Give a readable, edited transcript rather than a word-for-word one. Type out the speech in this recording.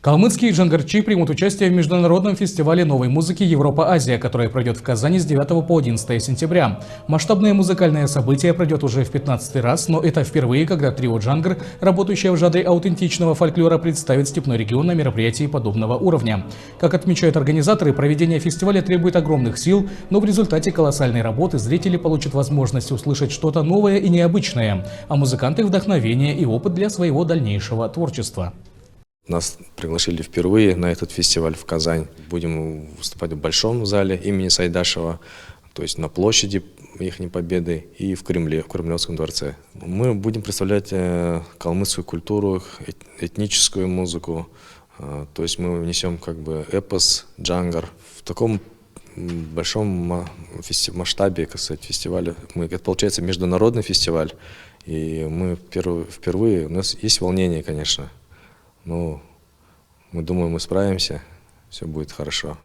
Калмыцкие джангарчи примут участие в международном фестивале новой музыки «Европа-Азия», который пройдет в Казани с 9 по 11 сентября. Масштабное музыкальное событие пройдет уже в 15-й раз, но это впервые, когда трио «Джангар», работающее в жанре аутентичного фольклора, представит степной регион на мероприятии подобного уровня. Как отмечают организаторы, проведение фестиваля требует огромных сил, но в результате колоссальной работы зрители получат возможность услышать что-то новое и необычное, а музыканты – вдохновение и опыт для своего дальнейшего творчества. Нас пригласили впервые на этот фестиваль в Казань. Будем выступать в большом зале имени Сайдашева, то есть на площади их Победы и в Кремле, в Кремлевском дворце. Мы будем представлять калмыцкую культуру, этническую музыку. То есть мы внесем как бы эпос, джангар. В таком большом масштабе, как сказать, фестиваля. Это получается международный фестиваль. И мы впервые, у нас есть волнение, конечно. Но мы думаем, мы справимся, все будет хорошо.